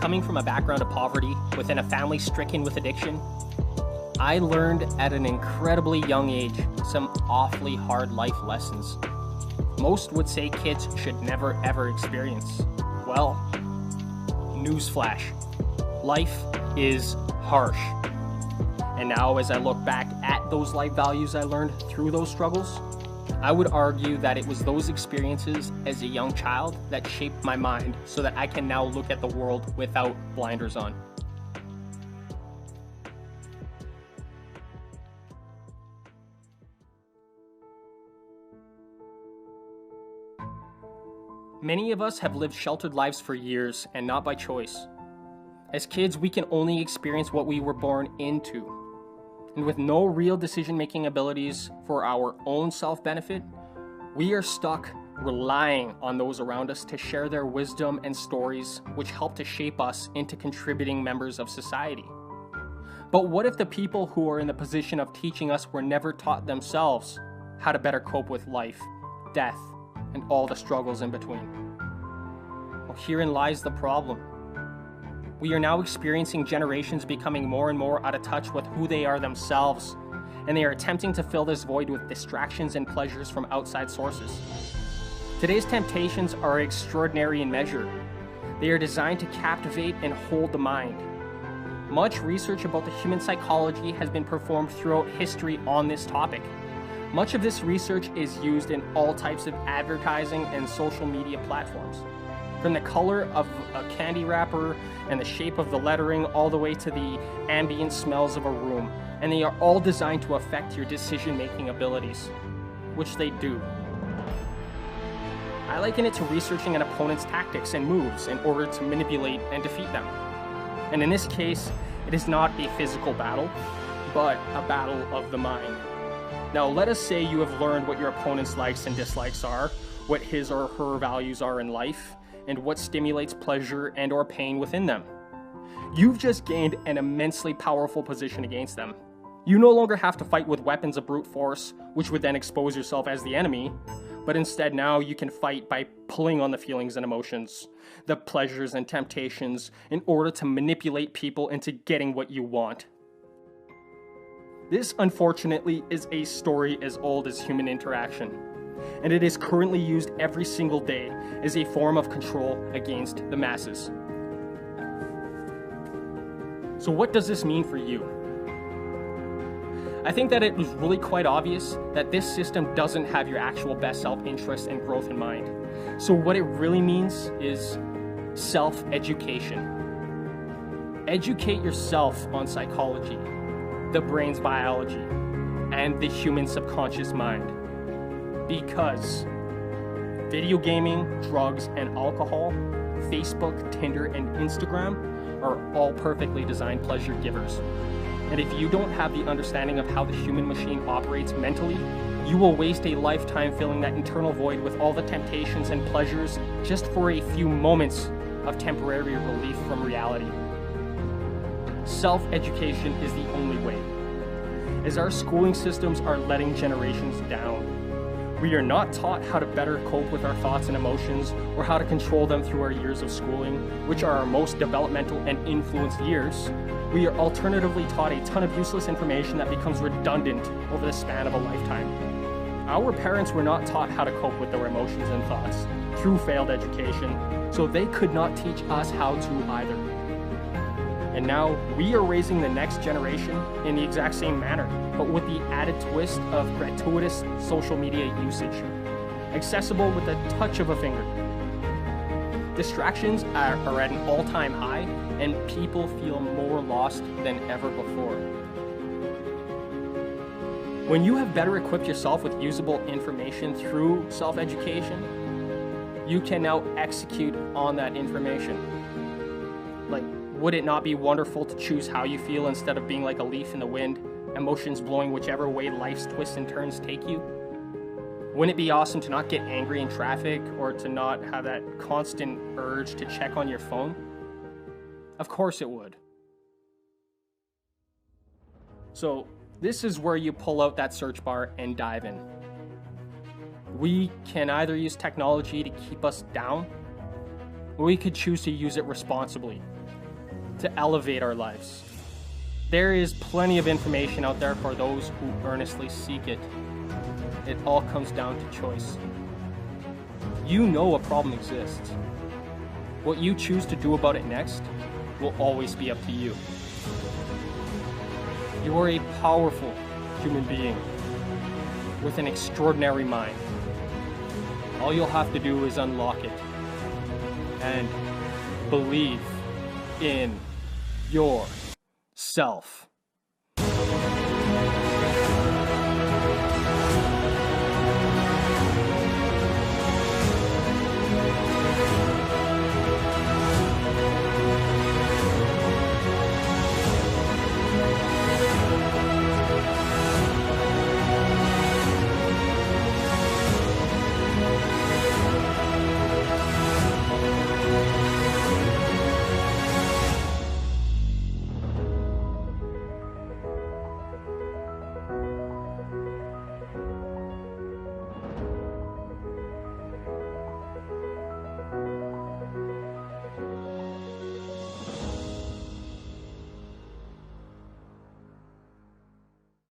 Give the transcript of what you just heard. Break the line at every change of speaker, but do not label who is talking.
Coming from a background of poverty within a family stricken with addiction, I learned at an incredibly young age some awfully hard life lessons. Most would say kids should never ever experience. Well, newsflash, life is harsh. And now as I look back at those life values I learned through those struggles, I would argue that it was those experiences as a young child that shaped my mind so that I can now look at the world without blinders on. Many of us have lived sheltered lives for years and not by choice. As kids, we can only experience what we were born into. And with no real decision-making abilities for our own self-benefit, we are stuck relying on those around us to share their wisdom and stories which help to shape us into contributing members of society. But what if the people who are in the position of teaching us were never taught themselves how to better cope with life, death, and all the struggles in between? Well, herein lies the problem. We are now experiencing generations becoming more and more out of touch with who they are themselves, and they are attempting to fill this void with distractions and pleasures from outside sources. Today's temptations are extraordinary in measure. They are designed to captivate and hold the mind. Much research about the human psychology has been performed throughout history on this topic. Much of this research is used in all types of advertising and social media platforms. From the color of a candy wrapper and the shape of the lettering all the way to the ambient smells of a room. And they are all designed to affect your decision-making abilities, which they do. I liken it to researching an opponent's tactics and moves in order to manipulate and defeat them. And in this case, it is not a physical battle, but a battle of the mind. Now, let us say you have learned what your opponent's likes and dislikes are, what his or her values are in life, and what stimulates pleasure and or pain within them. You've just gained an immensely powerful position against them. You no longer have to fight with weapons of brute force, which would then expose yourself as the enemy, but instead now you can fight by pulling on the feelings and emotions, the pleasures and temptations, in order to manipulate people into getting what you want. This, unfortunately, is a story as old as human interaction, and it is currently used every single day as a form of control against the masses. So what does this mean for you? I think that it was really quite obvious that this system doesn't have your actual best self-interest and growth in mind. So what it really means is self-education. Educate yourself on psychology, the brain's biology, and the human subconscious mind. Because video gaming, drugs, and alcohol, Facebook, Tinder, and Instagram are all perfectly designed pleasure givers. And if you don't have the understanding of how the human machine operates mentally, you will waste a lifetime filling that internal void with all the temptations and pleasures just for a few moments of temporary relief from reality. Self-education is the only way, as our schooling systems are letting generations down. We are not taught how to better cope with our thoughts and emotions, or how to control them through our years of schooling, which are our most developmental and influenced years. We are alternatively taught a ton of useless information that becomes redundant over the span of a lifetime. Our parents were not taught how to cope with their emotions and thoughts through failed education, so they could not teach us how to either. And now we are raising the next generation in the exact same manner, but with the added twist of gratuitous social media usage, accessible with the touch of a finger. Distractions are at an all-time high, and people feel more lost than ever before. When you have better equipped yourself with usable information through self-education, you can now execute on that information. Like, would it not be wonderful to choose how you feel instead of being like a leaf in the wind, emotions blowing whichever way life's twists and turns take you? Wouldn't it be awesome to not get angry in traffic or to not have that constant urge to check on your phone? Of course it would. So this is where you pull out that search bar and dive in. We can either use technology to keep us down, or we could choose to use it responsibly, to elevate our lives. There is plenty of information out there for those who earnestly seek it. It all comes down to choice. You know a problem exists. What you choose to do about it next will always be up to you. You are a powerful human being with an extraordinary mind. All you'll have to do is unlock it and believe in yourself.